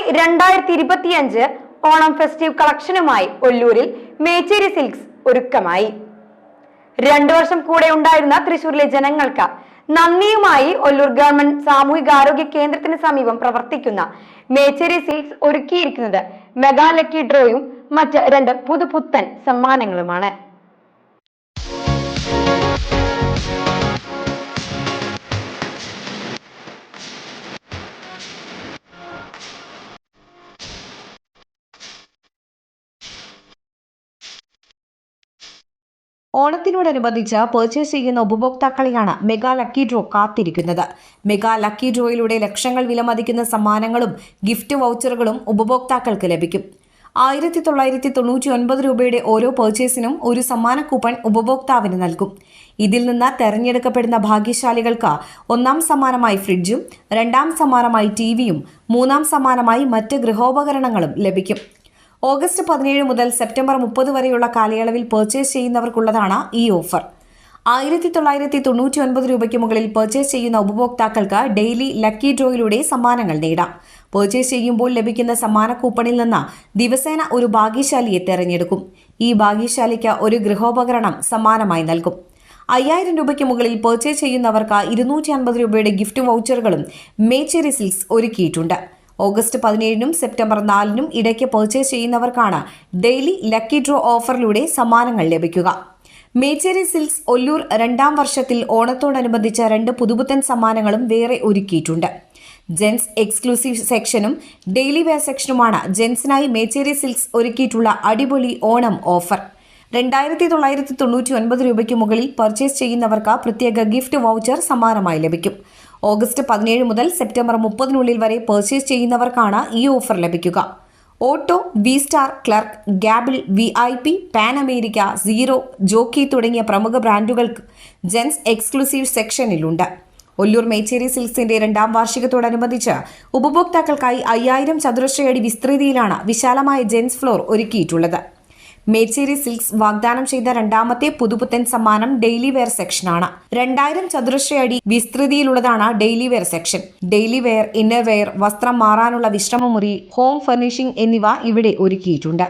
ഇക്കുറി 2025 Onam festive കളക്ഷനുമായി ഒല്ലൂരിൽ Mecheri silks ഒരുക്കമായി. 2 വർഷം കൂടെ ഉണ്ടായിരുന്ന തൃശൂരിലെ ജനങ്ങൾക്ക് നന്ദിയുമായി ഒല്ലൂർ ഗവൺമെന്റ് സാമൂഹികാരോഗ്യ കേന്ദ്രത്തിന് സമീപം പ്രവർത്തിക്കുന്ന മേച്ചേരി സിൽക്സ് ഒരുക്കിയിരിക്കുന്നത് മെഗാ ലക്കി ഡ്രോയും മറ്റ് 2 പുതുപുത്തൻ സമ്മാനങ്ങളുമാണ്. ഓണത്തിനോടനുബന്ധിച്ച് പർച്ചേസ് ചെയ്യുന്ന ഉപഭോക്താക്കളെയാണ് മെഗാ ലക്കി ഡ്രോ കാത്തിരിക്കുന്നത്. മെഗാ ലക്കി ഡ്രോയിലൂടെ ലക്ഷങ്ങൾ വിലമതിക്കുന്ന സമ്മാനങ്ങളും ഗിഫ്റ്റ് വൗച്ചറുകളും ഉപഭോക്താക്കൾക്ക് ലഭിക്കും. 1999 രൂപയുടെ ഓരോ പർച്ചേസിനും ഒരു സമ്മാന കൂപ്പൺ ഉപഭോക്താവിന് നൽകും. ഇതിൽ നിന്ന് തെരഞ്ഞെടുക്കപ്പെടുന്ന ഭാഗ്യശാലികൾക്ക് 1ാം സമ്മാനമായി ഫ്രിഡ്ജും 2ാം സമ്മാനമായി ടിവിയും 3ാം സമ്മാനമായി മറ്റ് ഗൃഹോപകരണങ്ങളും ലഭിക്കും. ഓഗസ്റ്റ് 17 മുതൽ സെപ്റ്റംബർ 30 വരെയുള്ള കാലയളവിൽ പർച്ചേസ് ചെയ്യുന്നവർക്കുള്ളതാണ് ഈ ഓഫർ. 1999 രൂപയ്ക്ക് മുകളിൽ പർച്ചേസ് ചെയ്യുന്ന ഉപഭോക്താക്കൾക്ക് ഡെയിലി ലക്കി ഡ്രോയിലൂടെ സമ്മാനങ്ങൾ നേടാം. പർച്ചേസ് ചെയ്യുമ്പോൾ ലഭിക്കുന്ന സമ്മാന കൂപ്പണിൽ നിന്ന് ദിവസേന ഒരു ഭാഗ്യശാലിയെ തെരഞ്ഞെടുക്കും. ഈ ഭാഗ്യശാലിക്ക് ഒരു ഗൃഹോപകരണം സമ്മാനമായി നൽകും. 5000 രൂപയ്ക്ക് മുകളിൽ പർച്ചേസ് ചെയ്യുന്നവർക്ക് 250 രൂപയുടെ ഗിഫ്റ്റ് വൗച്ചറുകളും മേച്ചേരി സിൽക്സ് ഒരുക്കിയിട്ടുണ്ട്. ഓഗസ്റ്റ് 17നും സെപ്റ്റംബർ 4നും ഇടയ്ക്ക് പർച്ചേസ് ചെയ്യുന്നവർക്കാണ് ഡെയിലി ലക്കി ഡ്രോ ഓഫറിലൂടെ സമ്മാനങ്ങൾ ലഭിക്കുക. മേച്ചേരി സിൽക്സ് ഒല്ലൂർ 2ാം വർഷത്തിൽ ഓണത്തോടനുബന്ധിച്ച 2 പുതുപുത്തൻ സമ്മാനങ്ങളും വേറെ ഒരുക്കിയിട്ടുണ്ട്. ജെൻസ് എക്സ്ക്ലൂസീവ് സെക്ഷനും ഡെയിലി വെയർ സെക്ഷനുമാണ് ജെൻസിനായി മേച്ചേരി സിൽക്സ് ഒരുക്കിയിട്ടുള്ള അടിപൊളി ഓണം ഓഫർ. 2999 രൂപയ്ക്ക് മുകളിൽ പർച്ചേസ് ചെയ്യുന്നവർക്ക് പ്രത്യേക ഗിഫ്റ്റ് വൗച്ചർ സമ്മാനമായി ലഭിക്കും. ഓഗസ്റ്റ് 17 മുതൽ സെപ്റ്റംബർ 30 വരെ പർച്ചേസ് ചെയ്യുന്നവർക്കാണ് ഈ ഓഫർ ലഭിക്കുക. ഓട്ടോ, വി സ്റ്റാർ, ക്ലർക്ക്, ഗാബിൾ, VIP, Pan America, zero, Jockey തുടങ്ങിയ പ്രമുഖ ബ്രാൻഡുകൾക്ക് ജെൻസ് എക്സ്ക്ലൂസീവ് സെക്ഷനിലുണ്ട്. ഒല്ലൂർ മേച്ചേരി സിൽക്സിന്റെ 2ാം വാർഷികത്തോടനുബന്ധിച്ച് ഉപഭോക്താക്കൾക്കായി 5000 ചതുരശ്രയടി വിസ്തൃതിയിലാണ് വിശാലമായ ജെൻസ് ഫ്ലോർ ഒരുക്കിയിട്ടുള്ളത്. മേച്ചേരി സിൽക്സ് വാഗ്ദാനം ചെയ്ത 2ാമത്തെ പുതുപുത്തൻ സമ്മാനം ഡെയിലി വെയർ സെക്ഷനാണ്. 2000 ചതുരശ്രയടി വിസ്തൃതിയിലുള്ളതാണ് daily wear section. Daily wear, inner wear, വസ്ത്രം മാറാനുള്ള വിശ്രമമുറി, ഹോം ഫർണിഷിംഗ് എന്നിവ ഇവിടെ ഒരുക്കിയിട്ടുണ്ട്.